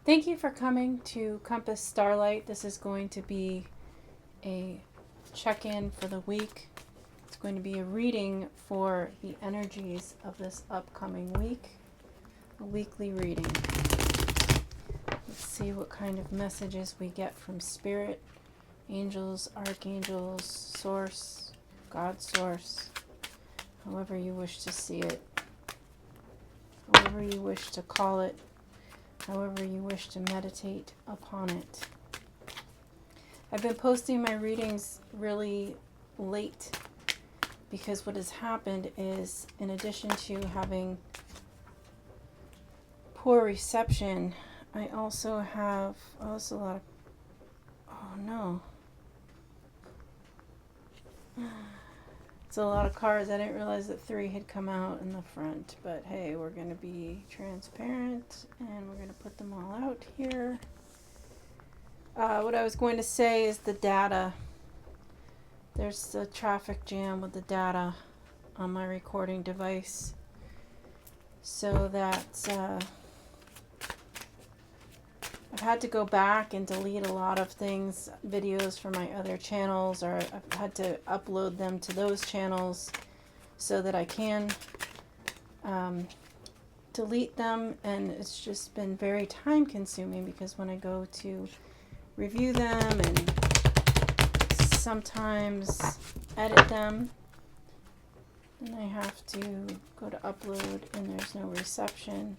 Thank you for coming to Compass Starlight. This is going to be a check-in for the week. It's going to be a reading for the energies of this upcoming week. A weekly reading. Let's see what kind of messages we get from Spirit, angels, archangels, Source, God Source, however you wish to see it, however you wish to call it, however you wish to meditate upon it. I've been posting my readings really late because what has happened is, in addition to having poor reception, I also have, it's a lot of, oh no. It's a lot of cards. I didn't realize that 3 had come out in the front, but hey, we're going to be transparent and we're going to put them all out here. What I was going to say is the data. There's a traffic jam with the data on my recording device, so that I've had to go back and delete a lot of things, videos from my other channels, or I've had to upload them to those channels so that I can delete them, and it's just been very time consuming because when I go to review them and sometimes edit them, then I have to go to upload and there's no reception.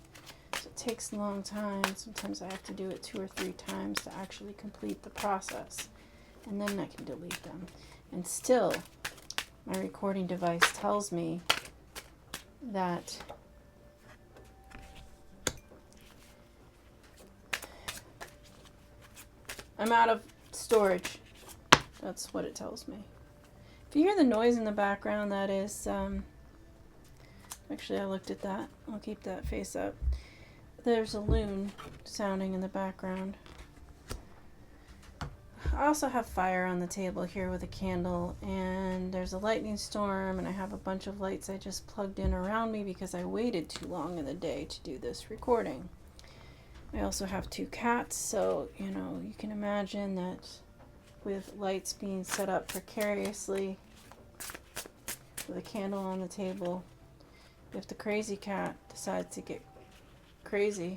So it takes a long time. Sometimes I have to do it 2 or 3 times to actually complete the process. And then I can delete them. And still, my recording device tells me that I'm out of storage. That's what it tells me. If you hear the noise in the background, that is, actually I looked at that. I'll keep that face up. There's a loon sounding in the background. I also have fire on the table here with a candle, and there's a lightning storm, and I have a bunch of lights I just plugged in around me because I waited too long in the day to do this recording. I also have 2 cats, so you can imagine that with lights being set up precariously with a candle on the table, if the crazy cat decides to get crazy,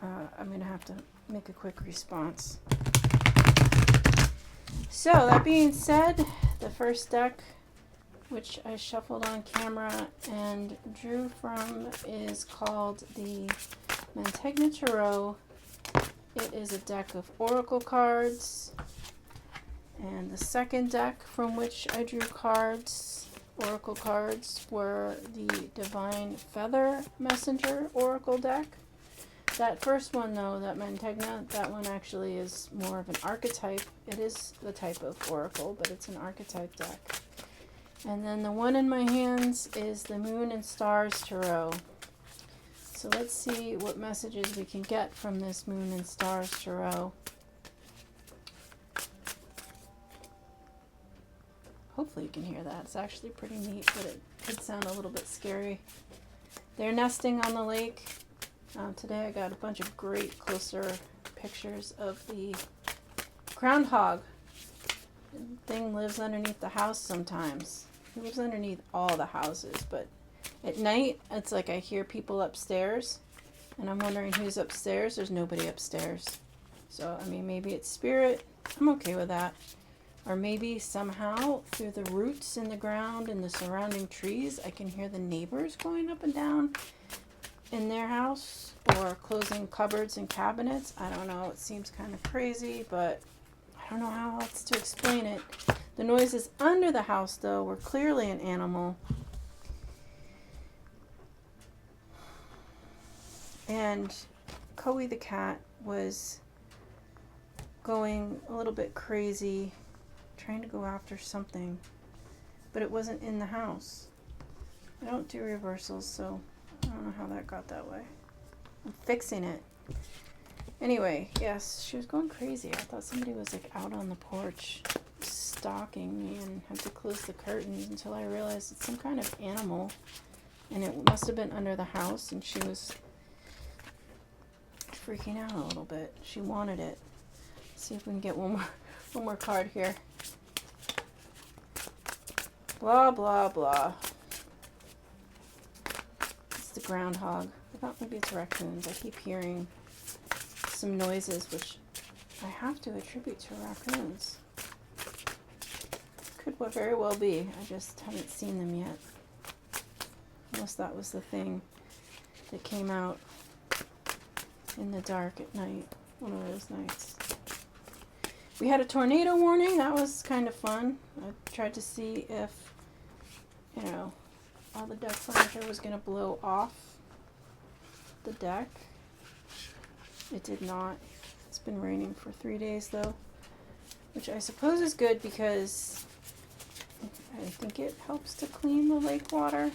I'm going to have to make a quick response. So, that being said, the first deck, which I shuffled on camera and drew from, is called the Mantegna Tarot. It is a deck of oracle cards. And the second deck from which I drew cards, oracle cards, were the Divine Feather Messenger oracle deck. That first one, though, that Mantegna, that one actually is more of an archetype. It is the type of oracle, but it's an archetype deck. And then the one in my hands is the Moon and Stars Tarot. So let's see what messages we can get from this Moon and Stars Tarot. Hopefully you can hear that. It's actually pretty neat, but it could sound a little bit scary. They're nesting on the lake. Today I got a bunch of great closer pictures of the groundhog. The thing lives underneath the house sometimes. He lives underneath all the houses, but at night it's like I hear people upstairs, and I'm wondering who's upstairs. There's nobody upstairs. So, maybe it's spirit. I'm okay with that. Or maybe somehow through the roots in the ground and the surrounding trees, I can hear the neighbors going up and down in their house or closing cupboards and cabinets. I don't know. It seems kind of crazy, but I don't know how else to explain it. The noises under the house, though, were clearly an animal. And Coey the cat was going a little bit crazy, trying to go after something, but it wasn't in the house. I don't do reversals, so I don't know how that got that way. I'm fixing it. Anyway, yes, she was going crazy. I thought somebody was out on the porch stalking me, and had to close the curtains until I realized it's some kind of animal, and it must have been under the house, and she was freaking out a little bit. She wanted it. Let's see if we can get one more card here. Blah, blah, blah. It's the groundhog. I thought maybe it's raccoons. I keep hearing some noises, which I have to attribute to raccoons. Could very well be. I just haven't seen them yet. Unless that was the thing that came out in the dark at night. One of those nights. We had a tornado warning. That was kind of fun. I tried to see if, all the deck furniture was going to blow off the deck. It did not. It's been raining for 3 days though, which I suppose is good because I think it helps to clean the lake water.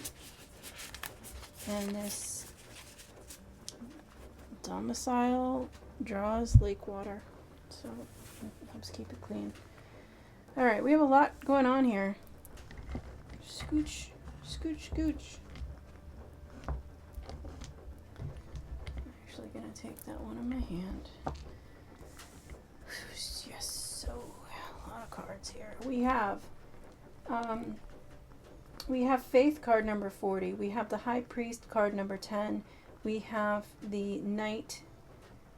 And this domicile draws lake water, so it helps keep it clean. All right, we have a lot going on here. Scooch, scooch, scooch. I'm actually gonna take that one in my hand. Yes, so a lot of cards here. We have Faith card number 40. We have the High Priest card number 10. We have the Knight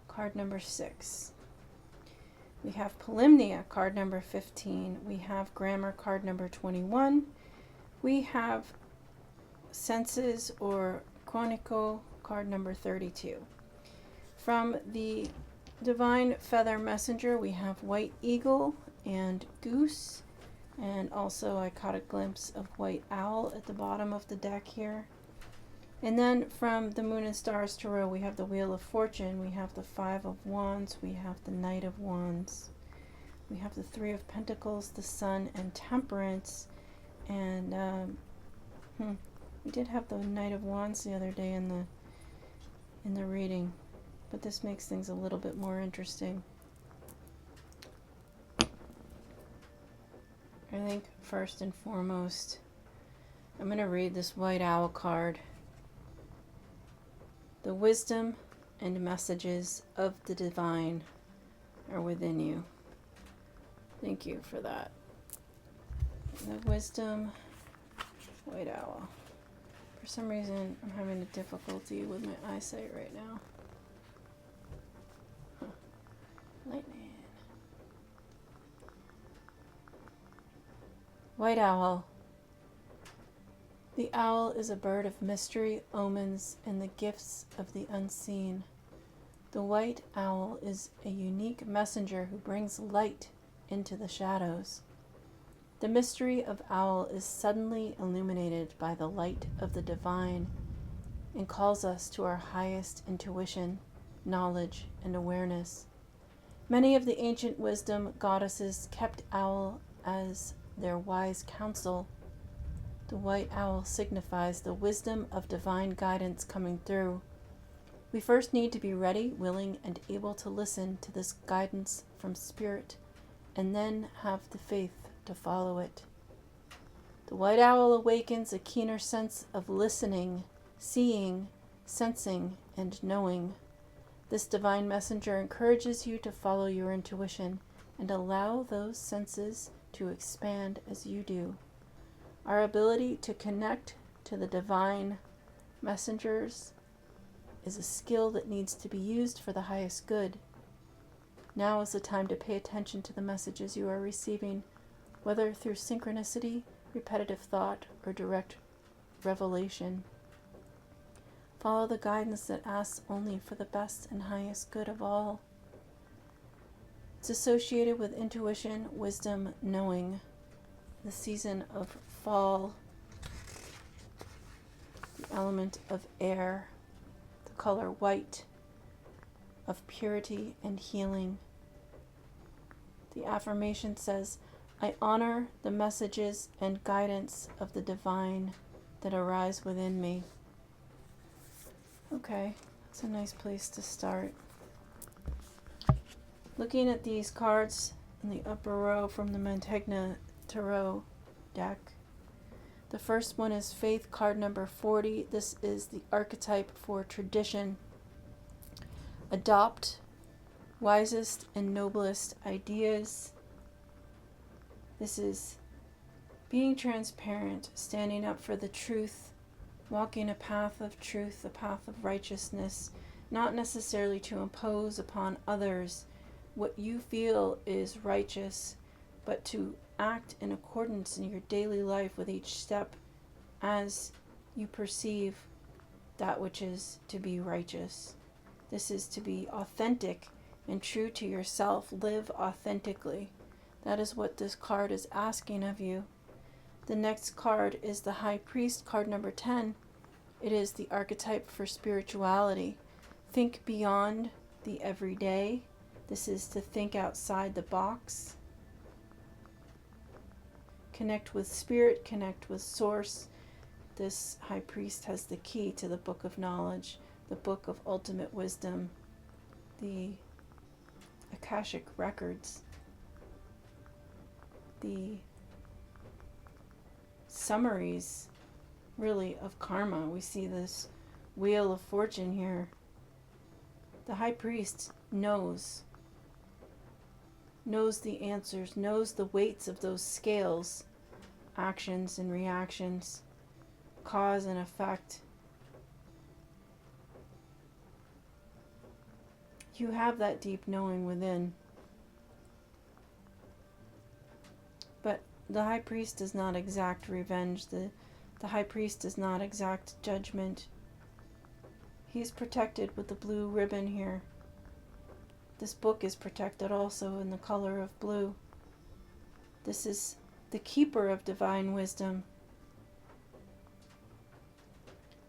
card number 6. We have Polymnia card number 15. We have Grammar card number 21. We have Senses or Chronicle card number 32. From the Divine Feather Messenger, we have White Eagle and Goose. And also I caught a glimpse of White Owl at the bottom of the deck here. And then from the Moon and Stars Tarot, we have the Wheel of Fortune, we have the Five of Wands, we have the Knight of Wands, we have the Three of Pentacles, the Sun, and Temperance. And we did have the Knight of Wands the other day in the reading, but this makes things a little bit more interesting. I think first and foremost, I'm going to read this White Owl card. The wisdom and messages of the divine are within you. Thank you for that. The wisdom, White Owl. For some reason, I'm having a difficulty with my eyesight right now. Lightning. White Owl. The owl is a bird of mystery, omens, and the gifts of the unseen. The white owl is a unique messenger who brings light into the shadows. The mystery of owl is suddenly illuminated by the light of the divine and calls us to our highest intuition, knowledge, and awareness. Many of the ancient wisdom goddesses kept owl as their wise counsel. The white owl signifies the wisdom of divine guidance coming through. We first need to be ready, willing, and able to listen to this guidance from Spirit, and then have the faith to follow it. The white owl awakens a keener sense of listening, seeing, sensing, and knowing. This divine messenger encourages you to follow your intuition and allow those senses to expand as you do. Our ability to connect to the divine messengers is a skill that needs to be used for the highest good. Now is the time to pay attention to the messages you are receiving, whether through synchronicity, repetitive thought, or direct revelation. Follow the guidance that asks only for the best and highest good of all. It's associated with intuition, wisdom, knowing. The season of fall, the element of air, the color white, of purity and healing. The affirmation says, I honor the messages and guidance of the divine that arise within me. Okay, that's a nice place to start. Looking at these cards in the upper row from the Mantegna Tarot deck. The first one is Faith card number 40. This is the archetype for tradition. adopt wisest and noblest ideas. This is being transparent, standing up for the truth, walking a path of truth, a path of righteousness, not necessarily to impose upon others what you feel is righteous, but to act in accordance in your daily life with each step as you perceive that which is to be righteous. This is to be authentic and true to yourself. Live authentically. That is what this card is asking of you. The next card is the High Priest, card number 10. It is the archetype for spirituality. Think beyond the everyday. This is to think outside the box. Connect with spirit, connect with source. This High Priest has the key to the book of knowledge, the book of ultimate wisdom, the Akashic records, the summaries, really, of karma. We see this wheel of fortune here. The High Priest knows the answers, knows the weights of those scales, actions and reactions, cause and effect. You have that deep knowing within. But the High Priest does not exact revenge. The High Priest does not exact judgment. He's protected with the blue ribbon here. This book is protected also in the color of blue. This is the keeper of divine wisdom,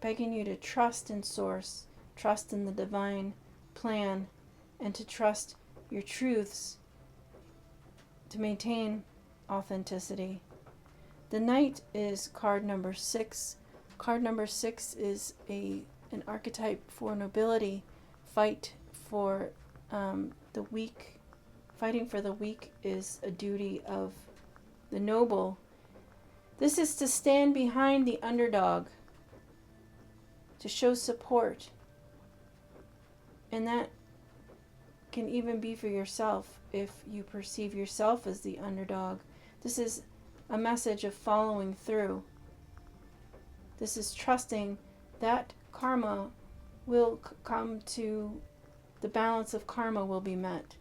begging you to trust in source, trust in the divine plan, and to trust your truths to maintain authenticity. The Knight is card number 6. Card number 6 is an archetype for nobility. Fight for the weak. Fighting for the weak is a duty of the noble. This is to stand behind the underdog, to show support. And that can even be for yourself if you perceive yourself as the underdog. This is a message of following through. This is trusting that karma will come to, the balance of karma will be met.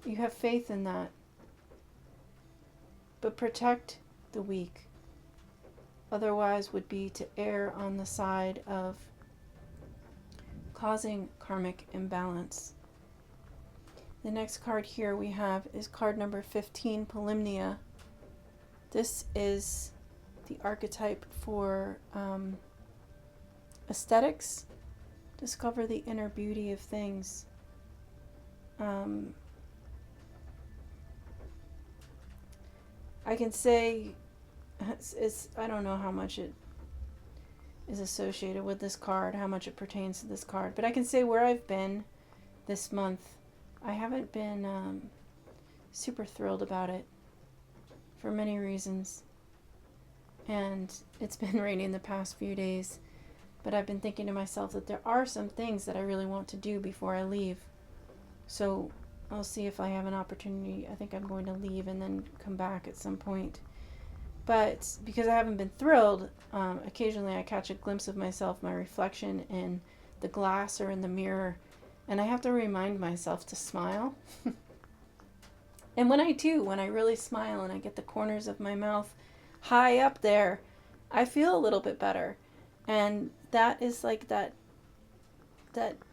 You have faith in that. But protect the weak. Otherwise would be to err on the side of causing karmic imbalance. The next card here we have is card number 15, Polymnia. This is the archetype for aesthetics. Discover the inner beauty of things. I can say I don't know how much it is associated with this card, how much it pertains to this card, but I can say where I've been this month. I haven't been super thrilled about it for many reasons, and it's been raining the past few days, but I've been thinking to myself that there are some things that I really want to do before I leave, so I'll see if I have an opportunity. I think I'm going to leave and then come back at some point. But because I haven't been thrilled, occasionally I catch a glimpse of myself, my reflection in the glass or in the mirror, and I have to remind myself to smile. And when I do, when I really smile and I get the corners of my mouth high up there, I feel a little bit better. And that is like that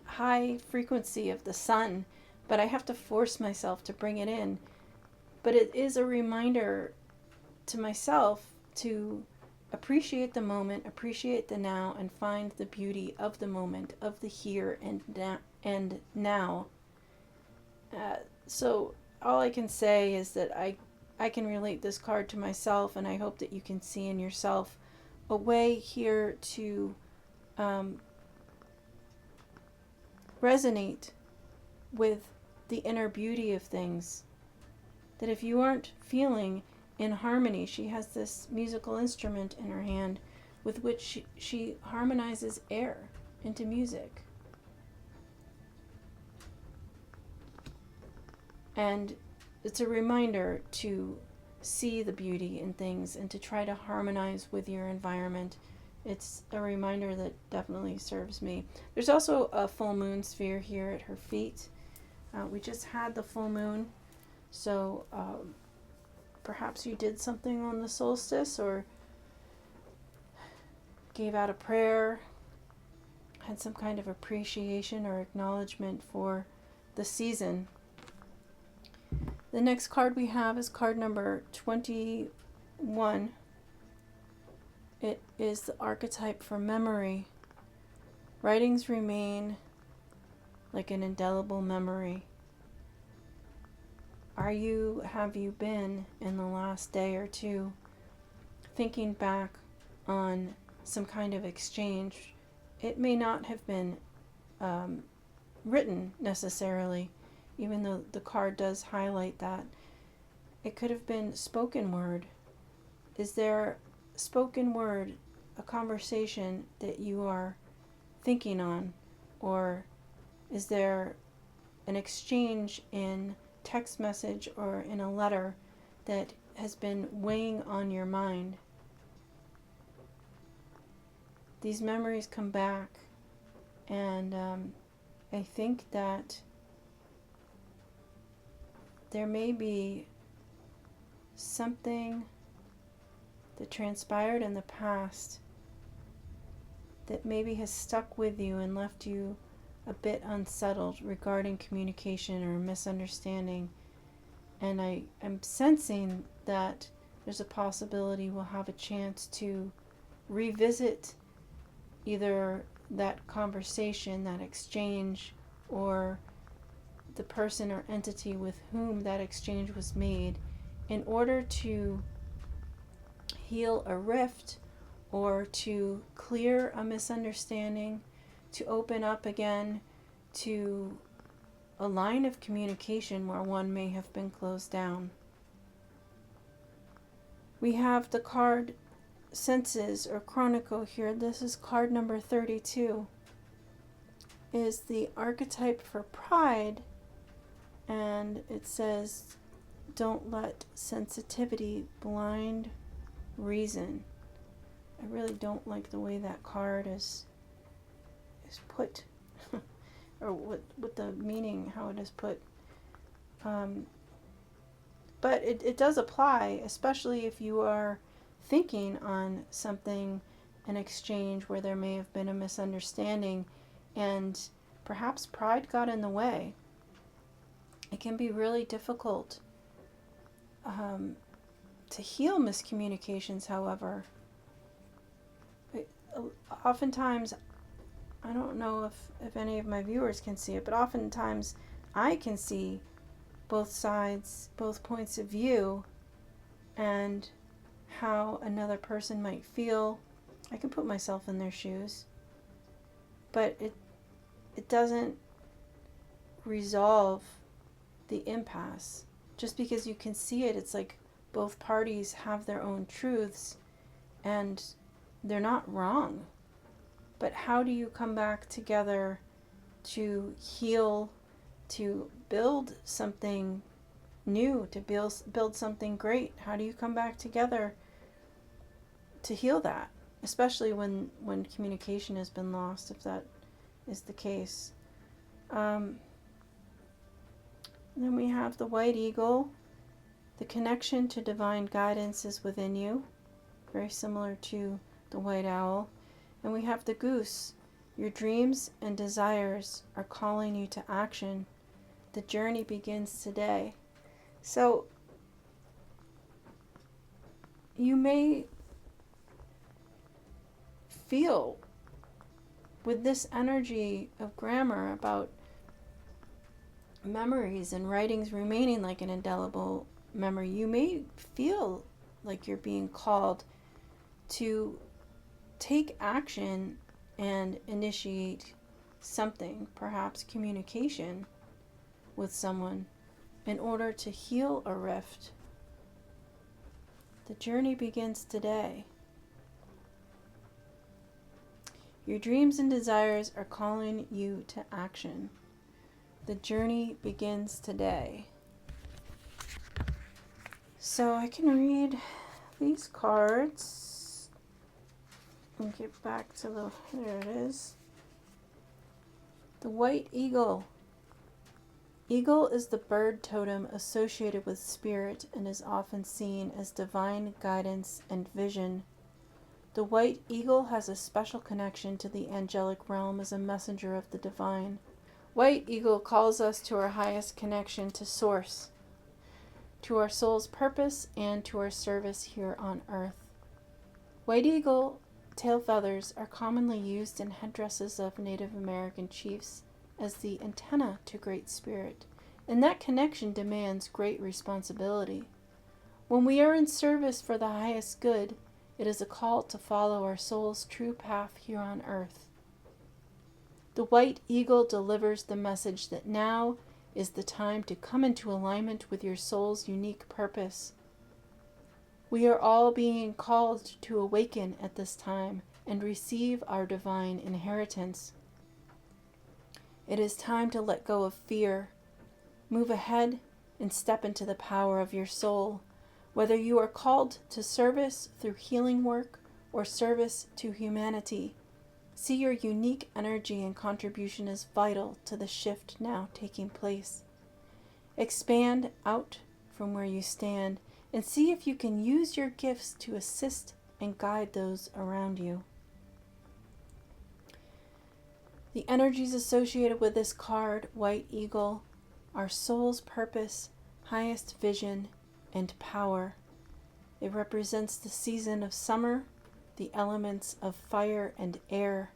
high frequency of the sun, but I have to force myself to bring it in. But it is a reminder to myself to appreciate the moment, appreciate the now, and find the beauty of the moment, of the here and now. So all I can say is that I can relate this card to myself, and I hope that you can see in yourself a way here to resonate with the inner beauty of things. That if you aren't feeling in harmony, she has this musical instrument in her hand with which she harmonizes air into music. And it's a reminder to see the beauty in things and to try to harmonize with your environment. It's a reminder that definitely serves me. There's also a full moon sphere here at her feet. We just had the full moon, so perhaps you did something on the solstice or gave out a prayer, had some kind of appreciation or acknowledgement for the season. The next card we have is card number 21. It is the archetype for memory. Writings remain like an indelible memory. Have you been in the last day or two thinking back on some kind of exchange? It may not have been written necessarily, even though the card does highlight that. It could have been spoken word. Is there spoken word, a conversation that you are thinking on? Or is there an exchange in text message or in a letter that has been weighing on your mind? These memories come back, and I think that there may be something that transpired in the past that maybe has stuck with you and left you a bit unsettled regarding communication or misunderstanding. And I'm sensing that there's a possibility we'll have a chance to revisit either that conversation, that exchange, or the person or entity with whom that exchange was made in order to heal a rift or to clear a misunderstanding, to open up again to a line of communication where one may have been closed down. We have the card Senses or Chronicle here. This is card number 32. It is the archetype for pride, and it says, don't let sensitivity blind reason. I really don't like the way that card is put, or what the meaning, how it is put. But it does apply, especially if you are thinking on something, an exchange where there may have been a misunderstanding and perhaps pride got in the way. It can be really difficult to heal miscommunications, however. Oftentimes, I don't know if any of my viewers can see it, but oftentimes I can see both sides, both points of view, and how another person might feel. I can put myself in their shoes, but it doesn't resolve the impasse. Just because you can see it, it's like both parties have their own truths and they're not wrong. But how do you come back together to heal, to build something new, to build something great? How do you come back together to heal that? Especially when communication has been lost, if that is the case. Then we have the white eagle. The connection to divine guidance is within you, very similar to the white owl. And we have the goose. Your dreams and desires are calling you to action. The journey begins today. So you may feel with this energy of grammar about memories and writings remaining like an indelible memory, you may feel like you're being called to take action and initiate something, perhaps communication with someone, in order to heal a rift. The journey begins today. Your dreams and desires are calling you to action. The journey begins today. So I can read these cards and get back to there it is. The white eagle. Eagle is the bird totem associated with spirit and is often seen as divine guidance and vision. The white eagle has a special connection to the angelic realm as a messenger of the divine. White eagle calls us to our highest connection to Source, to our soul's purpose, and to our service here on earth. White eagle tail feathers are commonly used in headdresses of Native American chiefs as the antenna to Great Spirit, and that connection demands great responsibility. When we are in service for the highest good, it is a call to follow our soul's true path here on earth. The white eagle delivers the message that now is the time to come into alignment with your soul's unique purpose. We are all being called to awaken at this time and receive our divine inheritance. It is time to let go of fear, move ahead, and step into the power of your soul. Whether you are called to service through healing work or service to humanity, see your unique energy and contribution as vital to the shift now taking place. Expand out from where you stand and see if you can use your gifts to assist and guide those around you. The energies associated with this card, White Eagle, are soul's purpose, highest vision, and power. It represents the season of summer, the elements of fire and air,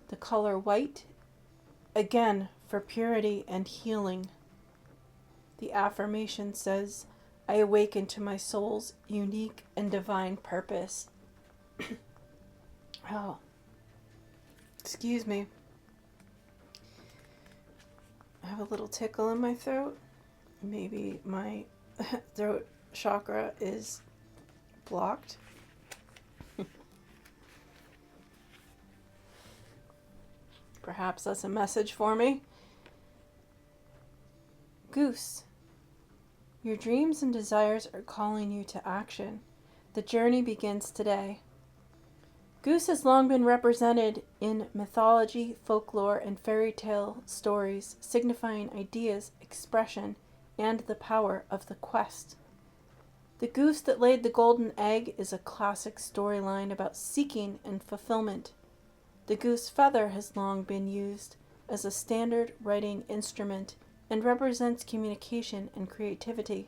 the color white, again for purity and healing. The affirmation says, I awaken to my soul's unique and divine purpose. Oh, excuse me. I have a little tickle in my throat. Maybe my throat chakra is blocked. Perhaps that's a message for me. Goose. Your dreams and desires are calling you to action. The journey begins today. Goose has long been represented in mythology, folklore, and fairy tale stories, signifying ideas, expression, and the power of the quest. The goose that laid the golden egg is a classic storyline about seeking and fulfillment. The goose feather has long been used as a standard writing instrument and represents communication and creativity.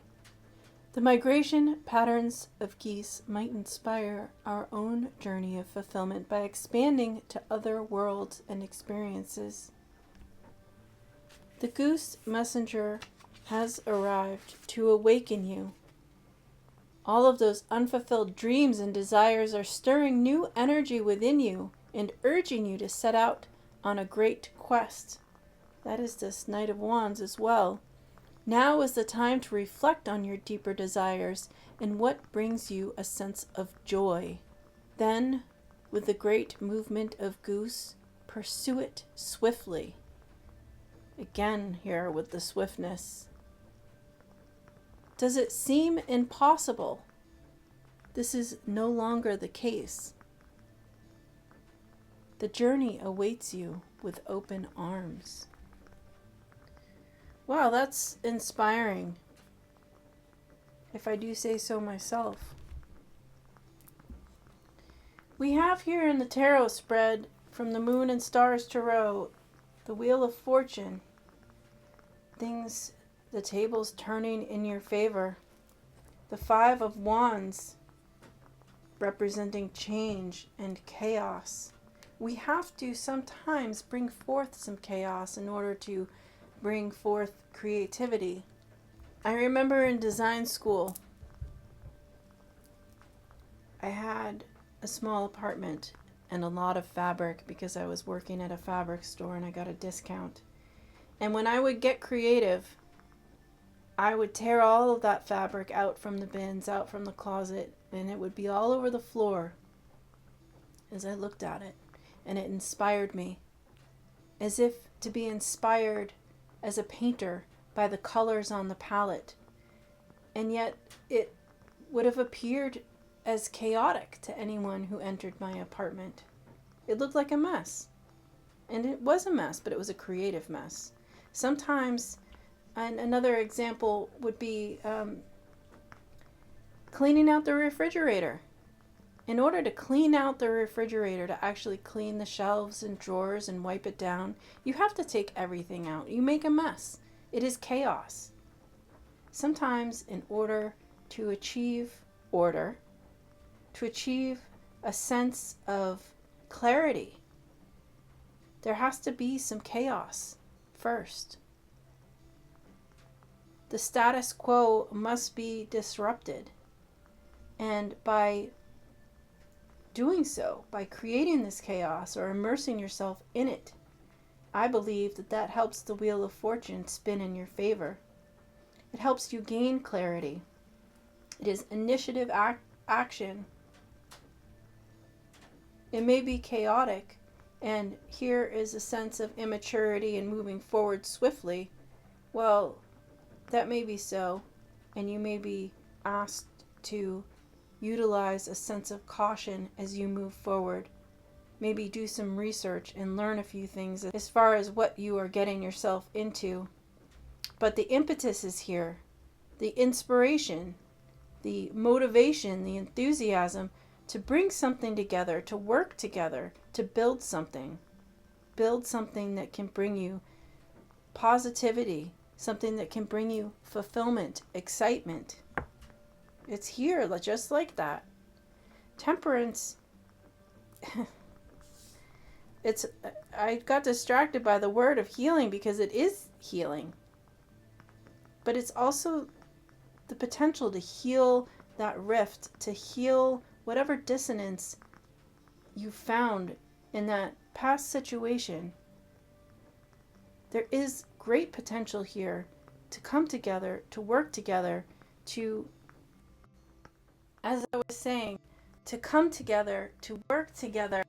The migration patterns of geese might inspire our own journey of fulfillment by expanding to other worlds and experiences. The goose messenger has arrived to awaken you. All of those unfulfilled dreams and desires are stirring new energy within you and urging you to set out on a great quest. That is this Knight of Wands as well. Now is the time to reflect on your deeper desires and what brings you a sense of joy. Then, with the great movement of goose, pursue it swiftly. Again here with the swiftness. Does it seem impossible? This is no longer the case. The journey awaits you with open arms. Wow, that's inspiring, if I do say so myself. We have here in the tarot spread from the Moon and Stars Tarot, the Wheel of Fortune. The tables turning in your favor. The Five of Wands, representing change and chaos. We have to sometimes bring forth some chaos in order to bring forth creativity. I remember in design school, I had a small apartment and a lot of fabric because I was working at a fabric store and I got a discount. And when I would get creative, I would tear all of that fabric out from the bins, out from the closet, and it would be all over the floor as I looked at it. And it inspired me, as if to be inspired as a painter by the colors on the palette. And yet it would have appeared as chaotic to anyone who entered my apartment. It looked like a mess. And it was a mess, but it was a creative mess. Sometimes, and another example would be cleaning out the refrigerator. In order to clean out the refrigerator, to actually clean the shelves and drawers and wipe it down, you have to take everything out. You make a mess. It is chaos. Sometimes, in order to achieve order, to achieve a sense of clarity, there has to be some chaos first. The status quo must be disrupted. And by doing so, by creating this chaos or immersing yourself in it, I believe that that helps the wheel of fortune spin in your favor. It helps you gain clarity. It is initiative action. It may be chaotic, and here is a sense of immaturity and moving forward swiftly. Well, that may be so, and you may be asked to utilize a sense of caution as you move forward. Maybe do some research and learn a few things as far as what you are getting yourself into. But the impetus is here. The inspiration, the motivation, the enthusiasm to bring something together, to work together, to build something. Build something that can bring you positivity, something that can bring you fulfillment, excitement. It's here, just like that. Temperance, I got distracted by the word of healing because it is healing. But it's also the potential to heal that rift, to heal whatever dissonance you found in that past situation. There is great potential here to come together, to work together, to, as I was saying, to come together, to work together,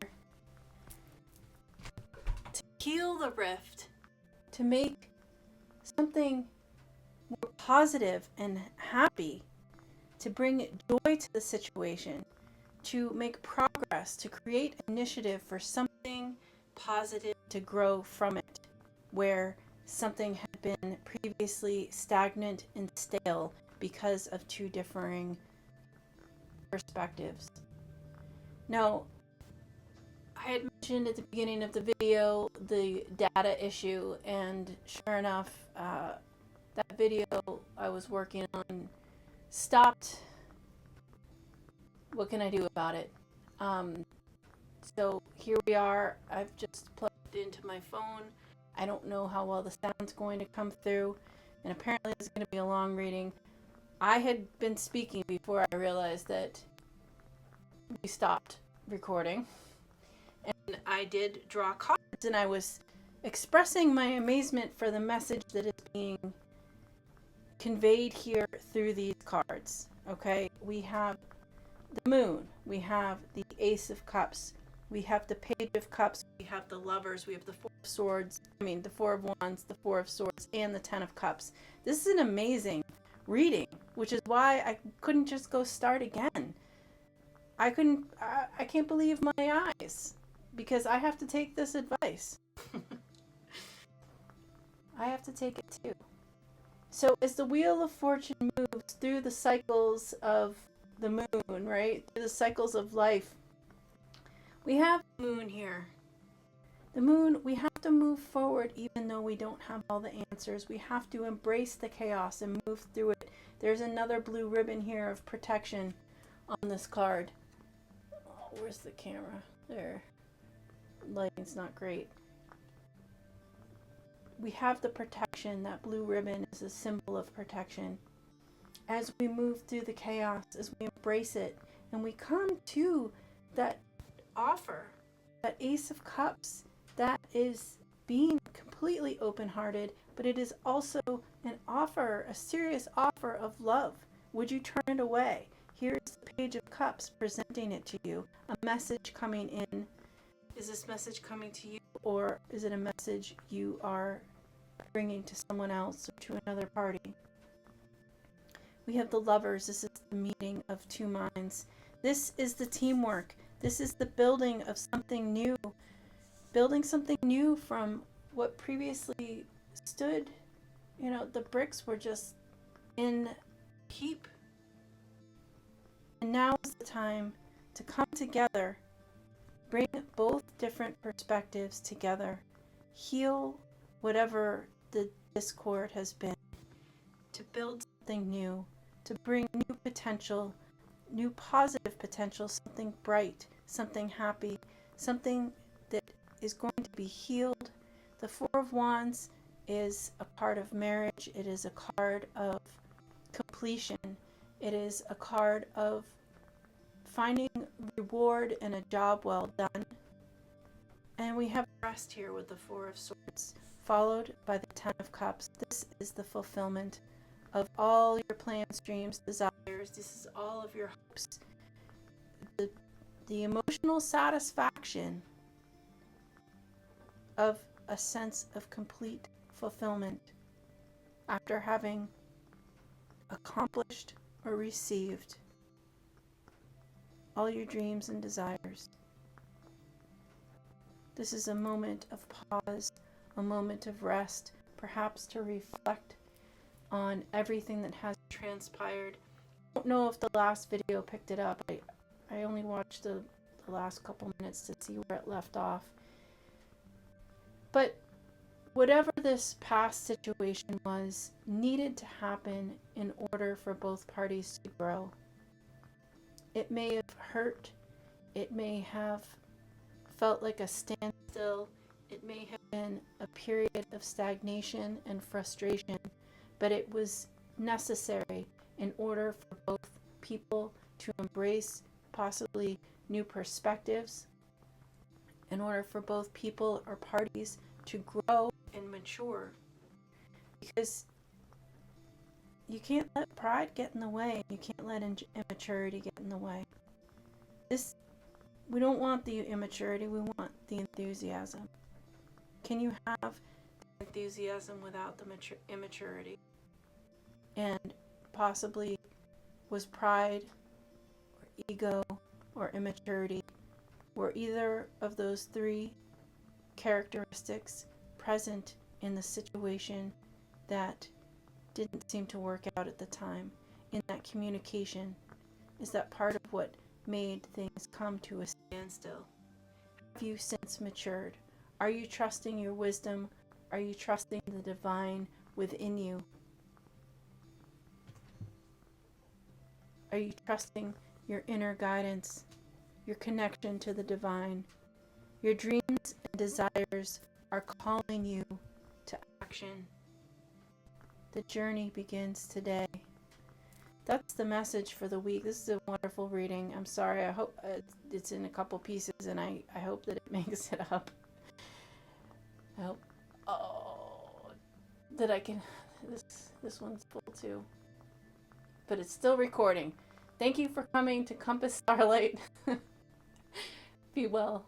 to heal the rift, to make something more positive and happy, to bring joy to the situation, to make progress, to create initiative for something positive to grow from it, where something had been previously stagnant and stale because of two differing perspectives. Now, I had mentioned at the beginning of the video the data issue, and sure enough, that video I was working on stopped. What can I do about it? So here we are. I've just plugged into my phone. I don't know how well the sound's going to come through, and apparently it's going to be a long reading. I had been speaking before I realized that we stopped recording, and I did draw cards, and I was expressing my amazement for the message that is being conveyed here through these cards. Okay, we have the moon, we have the ace of cups, we have the page of cups, we have the lovers, we have the four of swords, the four of wands, the four of swords, and the 10 of cups. This is an amazing reading, which is why I couldn't just go start again. I can't believe my eyes, because I have to take this advice. I have to take it too. So as the wheel of fortune moves through the cycles of the moon, right? Through the cycles of life, we have the moon here. The moon, we have to move forward even though we don't have all the answers. We have to embrace the chaos and move through it. There's another blue ribbon here of protection on this card. Oh, where's the camera? There. Lighting's not great. We have the protection. That blue ribbon is a symbol of protection. As we move through the chaos, as we embrace it, and we come to that offer, that ace of cups, that is being completely open-hearted, but it is also an offer, a serious offer of love. Would you turn it away? Here's the page of cups presenting it to you, a message coming in. Is this message coming to you, or is it a message you are bringing to someone else or to another party? We have the Lovers. This is the meeting of two minds. This is the teamwork. This is the building of something new. Building something new from what previously stood, the bricks were just in a heap. And now is the time to come together, bring both different perspectives together, heal whatever the discord has been, to build something new, to bring new potential, new positive potential, something bright, something happy, something that is going to be healed. The Four of Wands is a part of marriage. It is a card of completion. It is a card of finding reward in a job well done. And we have rest here with the Four of Swords, followed by the Ten of Cups. This is the fulfillment of all your plans, dreams, desires. This is all of your hopes. The emotional satisfaction of a sense of complete fulfillment after having accomplished or received all your dreams and desires. This is a moment of pause, a moment of rest, perhaps to reflect on everything that has transpired. I don't know if the last video picked it up. I only watched the last couple minutes to see where it left off. But whatever this past situation was, needed to happen in order for both parties to grow. It may have hurt. It may have felt like a standstill. It may have been a period of stagnation and frustration, but it was necessary in order for both people to embrace possibly new perspectives, in order for both people or parties to grow and mature. Because you can't let pride get in the way. You can't let immaturity get in the way. We don't want the immaturity, we want the enthusiasm. Can you have the enthusiasm without the immaturity? And possibly was pride or ego or immaturity, were either of those three characteristics present in the situation that didn't seem to work out at the time? In that communication, is that part of what made things come to a standstill? Have you since matured? Are you trusting your wisdom? Are you trusting the divine within you? Are you trusting your inner guidance, your connection to the divine? Your dreams and desires are calling you to action. The journey begins today. That's the message for the week. This is a wonderful reading. I'm sorry. I hope it's in a couple pieces, and I hope that it makes it up. I hope that I can. This one's full too, but it's still recording. Thank you for coming to Compass Starlight. Be well.